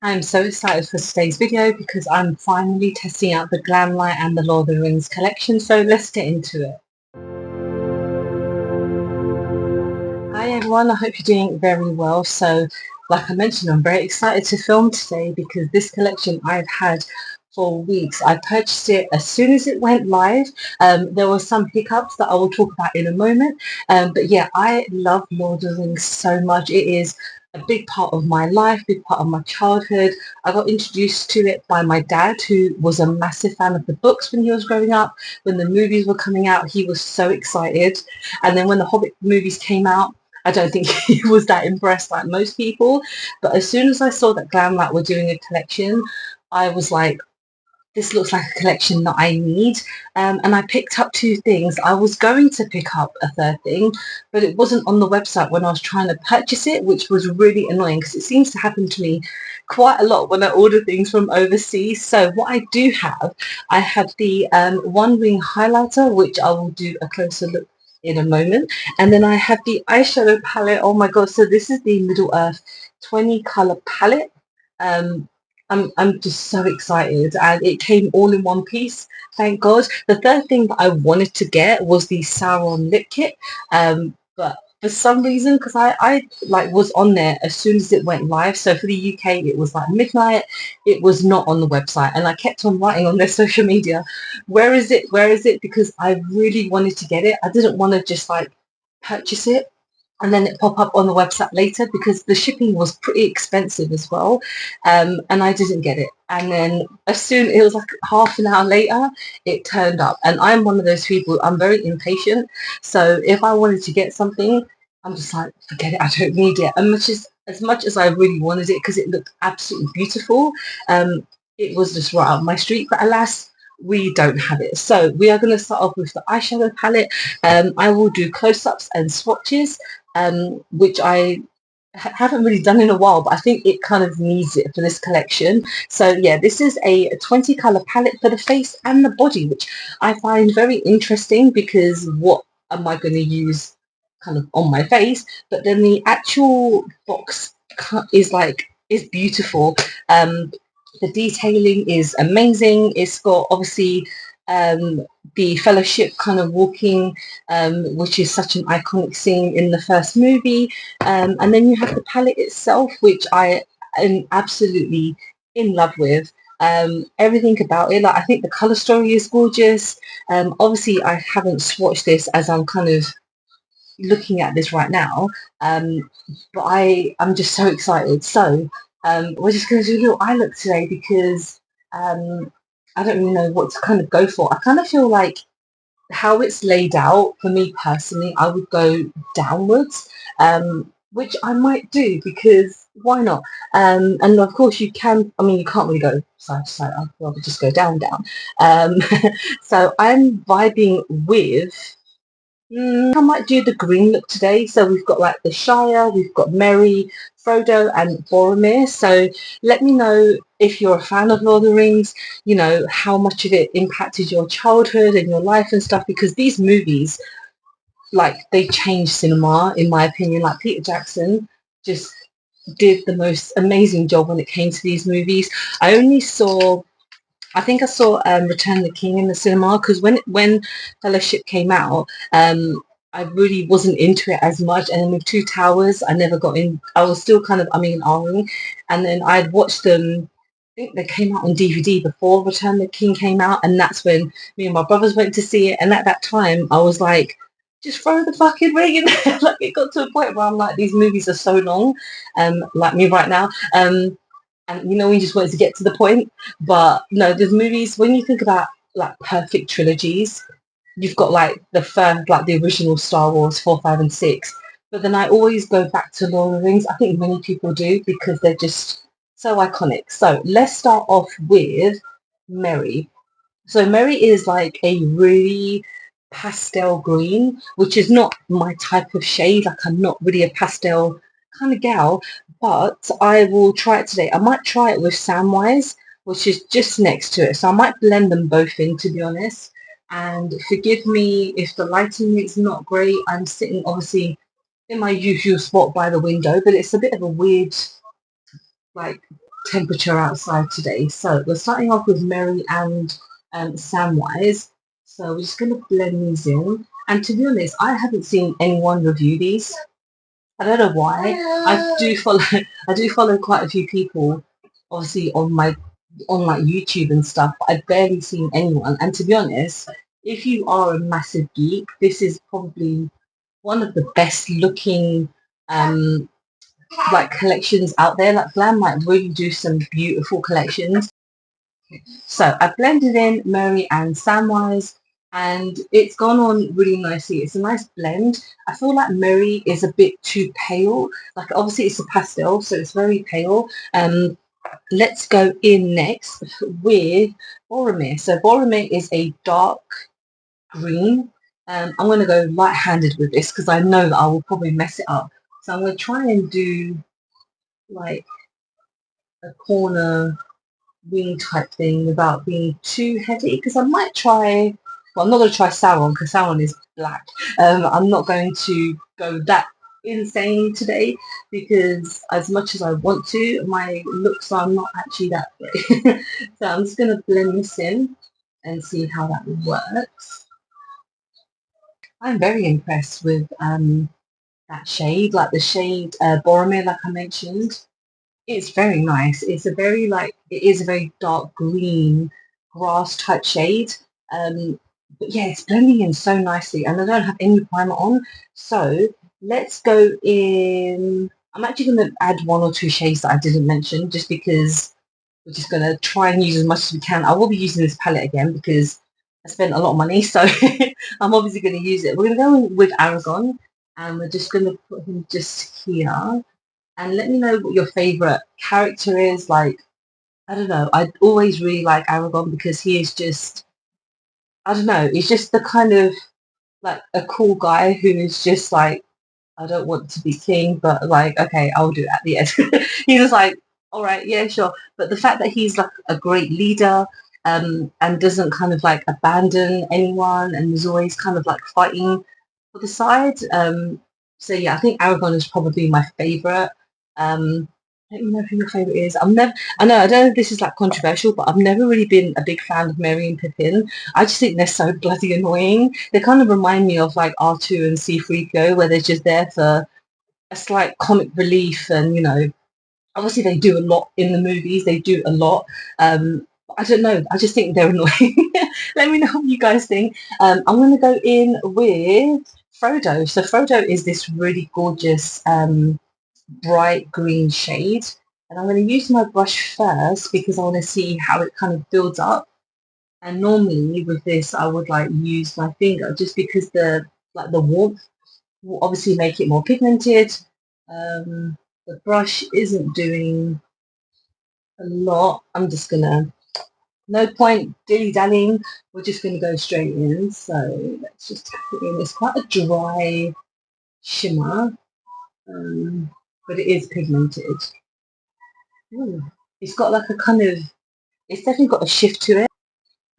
I'm so excited for today's video because I'm finally testing out the Glamlite and the Lord of the Rings collection, so let's get into it. Hi everyone, I hope you're doing very well. So like I mentioned, I'm very excited to film today because this collection I've had for weeks. I purchased it as soon as it went live. There were some hiccups that I will talk about in a moment. But yeah, I love Lord of the Rings so much. It is a big part of my life, big part of my childhood. I got introduced to it by my dad, who was a massive fan of the books when he was growing up. When the movies were coming out, he was so excited. And then when the Hobbit movies came out, I don't think he was that impressed like most people. But as soon as I saw that Glamlite were doing a collection, I was like, this looks like a collection that I need. And I picked up two things. I was going to pick up a third thing, but it wasn't on the website when I was trying to purchase it, which was really annoying because it seems to happen to me quite a lot when I order things from overseas. So what I do have, I have the One Wing highlighter, which I will do a closer look in a moment. And then I have the eyeshadow palette. Oh my god, so this is the Middle Earth 20 color palette. Um, I'm just so excited, and it came all in one piece, thank God. The third thing that I wanted to get was the Sauron lip kit, but for some reason, because I like was on there as soon as it went live. So for the UK, it was like midnight. It was not on the website, and I kept on writing on their social media, "Where is it? Where is it?" Because I really wanted to get it. I didn't want to just like purchase it and then it pop up on the website later because the shipping was pretty expensive as well, and I didn't get it. And then as soon it was like half an hour later, it turned up. And I'm one of those people. I'm very impatient, so if I wanted to get something, I'm just like, forget it. I don't need it. And as much as I really wanted it because it looked absolutely beautiful, it was just right up my street. But alas, we don't have it. So we are going to start off with the eyeshadow palette. I will do close-ups and swatches, which I haven't really done in a while, but I think it kind of needs it for this collection. So yeah, this is a 20 color palette for the face and the body, which I find very interesting because what am I going to use kind of on my face? But then the actual box is beautiful. The detailing is amazing. It's got obviously the Fellowship kind of walking, which is such an iconic scene in the first movie. And then you have the palette itself, which I am absolutely in love with. Everything about it, like I think the color story is gorgeous. Obviously, I haven't swatched this as I'm kind of looking at this right now, but I'm just so excited. So we're just going to do a little eye look today because I don't really know what to kind of go for. I kind of feel like how it's laid out for me personally, I would go downwards, which I might do because why not? And of course you can. I mean, you can't really go side to side. I'd rather just go down, down. Um, so I'm vibing with. I might do the green look today. So we've got like the Shire, we've got Merry, Frodo, and Boromir. So let me know if you're a fan of Lord of the Rings, you know, how much of it impacted your childhood and your life and stuff, because these movies, like, they changed cinema, in my opinion. Like, Peter Jackson just did the most amazing job when it came to these movies. I think I saw Return of the King in the cinema because when Fellowship came out, I really wasn't into it as much. And then with Two Towers, I never got in. I was still kind of umming and ahhing. And then I'd watched them. I think they came out on DVD before Return of the King came out, and that's when me and my brothers went to see it. And at that time, I was like, just throw the fucking ring in there. Like it got to a point where I'm like, these movies are so long, like me right now. And you know, we just wanted to get to the point. But no, there's movies when you think about like perfect trilogies, you've got like the first, like the original Star Wars 4, 5, and 6. But then I always go back to Lord of the Rings. I think many people do because they're just so iconic. So let's start off with Merry. So Merry is like a really pastel green, which is not my type of shade. Like I'm not really a pastel kind of gal, but I will try it today. I might try it with Samwise, which is just next to it. So I might blend them both in, to be honest. And forgive me if the lighting is not great. I'm sitting obviously in my usual spot by the window, but it's a bit of a weird like temperature outside today. So we're starting off with Mary and Samwise. So we're just going to blend these in. And to be honest, I haven't seen anyone review these. I don't know why. I do follow quite a few people, obviously on like YouTube and stuff, but I've barely seen anyone. And to be honest, if you are a massive geek, this is probably one of the best looking like collections out there. Like Glamlite really do some beautiful collections. So I blended in Mary and Samwise, and it's gone on really nicely. It's a nice blend. I feel like Mary is a bit too pale. Like obviously it's a pastel, so it's very pale. Let's go in next with Boromir. So Boromir is a dark green. I'm going to go light-handed with this because I know that I will probably mess it up. So I'm going to try and do like a corner wing type thing without being too heavy because I might try, well, I'm not going to try Sauron because Sauron is black. I'm not going to go that insane today because as much as I want to, my looks are not actually that great. So I'm just going to blend this in and see how that works. I'm very impressed with that shade, like the shade Boromir, like I mentioned. It's very nice. It's a very like it is a very dark green grass type shade. But yeah, it's blending in so nicely, and I don't have any primer on. So let's go in. I'm actually going to add one or two shades that I didn't mention, just because we're just going to try and use as much as we can. I will be using this palette again because I spent a lot of money, so I'm obviously going to use it. We're going to go in with Aragon, and we're just going to put him just here. And let me know what your favourite character is. Like, I don't know. I always really like Aragon because he is just, I don't know, he's just the kind of like a cool guy who is just like, I don't want to be king, but like, okay, I'll do it at the end. He's just like, all right, yeah, sure. But the fact that he's like a great leader and doesn't kind of like abandon anyone and is always kind of like fighting for the side. So yeah, I think Aragon is probably my favourite. Let me know who your favourite is. I know, I don't know if this is like controversial, but I've never really been a big fan of Merry and Pippin. I just think they're so bloody annoying. They kind of remind me of like R2 and C3PO, where they're just there for a slight comic relief, and obviously they do a lot in the movies. They do a lot. I don't know. I just think they're annoying. Let me know what you guys think. I'm going to go in with Frodo. So Frodo is this really gorgeous bright green shade. And I'm going to use my brush first because I want to see how it kind of builds up. And normally with this, I would like use my finger just because the warmth will obviously make it more pigmented. The brush isn't doing a lot. I'm just gonna, no point dilly-dallying, we're just gonna go straight in. So let's just tap it in. It's quite a dry shimmer, but it is pigmented. Ooh, it's got like a kind of, it's definitely got a shift to it.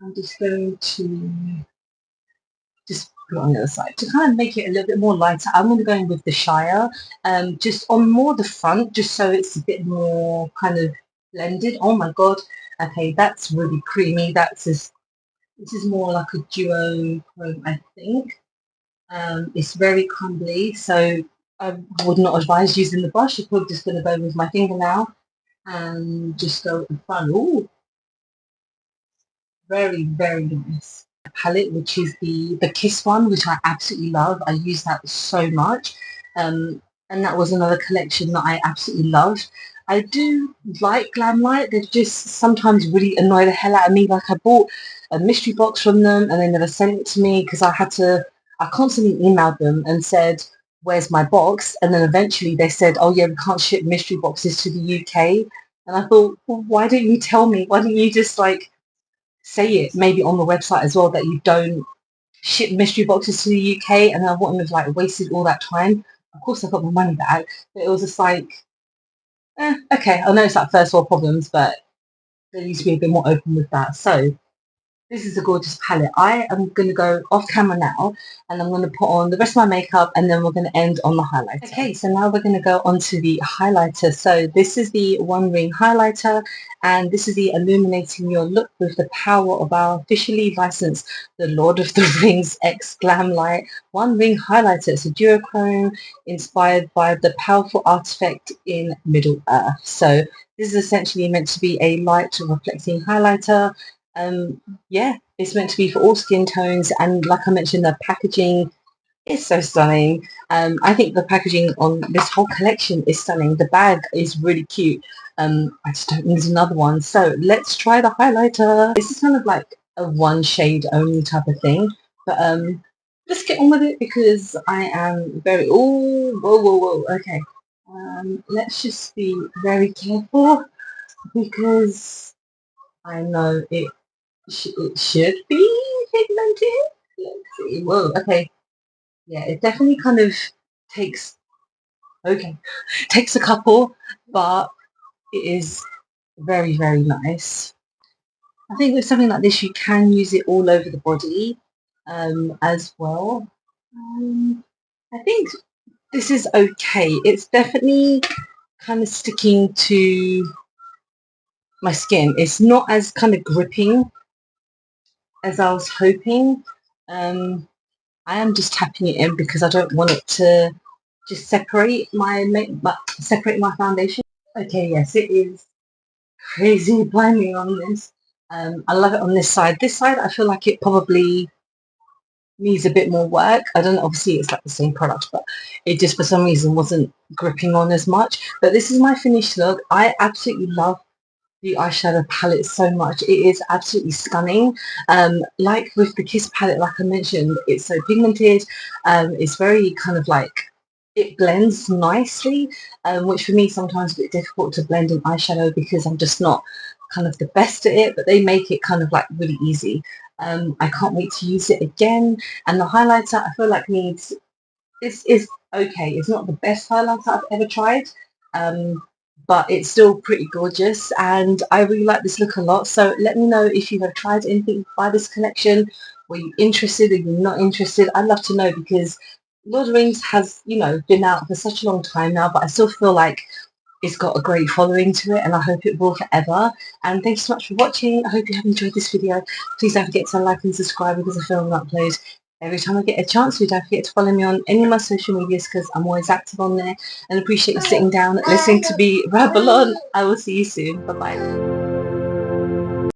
I'm just going to just put it on the other side to kind of make it a little bit more lighter. I'm going to go in with the Shire, just on more the front, just so it's a bit more kind of blended. Oh my god, okay, that's really creamy. That's just, this is more like a duo chrome, I think. It's very crumbly, so I would not advise using the brush. I'm probably just going to go with my finger now and just go at the front. Ooh, very, very nice. Palette, which is the Kiss one, which I absolutely love. I use that so much. And that was another collection that I absolutely loved. I do like Glamlite. They just sometimes really annoy the hell out of me. Like I bought a mystery box from them and they never sent it to me because I constantly emailed them and said, where's my box? And then eventually they said, oh yeah, we can't ship mystery boxes to the UK. And I thought, well, why don't you tell me? Why don't you just like say it maybe on the website as well that you don't ship mystery boxes to the UK, and I wouldn't have like wasted all that time. Of course I got my money back, but it was just like, okay, I know it's like first world problems, but they need to be a bit more open with that. So This is a gorgeous palette. I am going to go off camera now and I'm going to put on the rest of my makeup and then we're going to end on the highlighter. Okay, so now we're going to go on to the highlighter. So this is the One Ring highlighter and this is the Illuminating Your Look with the power of our officially licensed The Lord of the Rings X Glamlite One Ring highlighter. It's a duochrome inspired by the powerful artifact in Middle Earth. So this is essentially meant to be a light reflecting highlighter. Yeah, it's meant to be for all skin tones, and like I mentioned, the packaging is so stunning. I think the packaging on this whole collection is stunning. The bag is really cute. I just don't need another one. So let's try the highlighter. This is kind of like a one shade only type of thing, but let's get on with it because I am very, oh, whoa, whoa, whoa, okay. Let's just be very careful because I know it should be pigmented. Let's see. Whoa, okay. Yeah, it definitely kind of takes, okay, takes a couple, but it is very, very nice. I think with something like this, you can use it all over the body as well. I think this is okay. It's definitely kind of sticking to my skin. It's not as kind of gripping as I was hoping. I am just tapping it in because I don't want it to just separate my foundation. Okay, yes, it is crazy blinding on this. I love it on this side. This side, I feel like it probably needs a bit more work. I don't know, obviously it's like the same product, but it just for some reason wasn't gripping on as much. But this is my finished look. I absolutely love the eyeshadow palette so much. It is absolutely stunning. Like with the Kiss palette, like I mentioned, it's so pigmented. It's very kind of like, it blends nicely, which for me sometimes a bit difficult to blend an eyeshadow because I'm just not kind of the best at it, but they make it kind of like really easy. I can't wait to use it again. And the highlighter I feel like needs, this is okay. It's not the best highlighter I've ever tried, but it's still pretty gorgeous and I really like this look a lot. So let me know if you have tried anything by this collection. Were you interested? Are you not interested? I'd love to know because Lord of the Rings has, you know, been out for such a long time now, but I still feel like it's got a great following to it and I hope it will forever. And thanks so much for watching. I hope you have enjoyed this video. Please don't forget to like and subscribe because I film and upload every time I get a chance. So don't forget to follow me on any of my social medias because I'm always active on there and appreciate you sitting down listening to me rabble on. I will see you soon. Bye bye.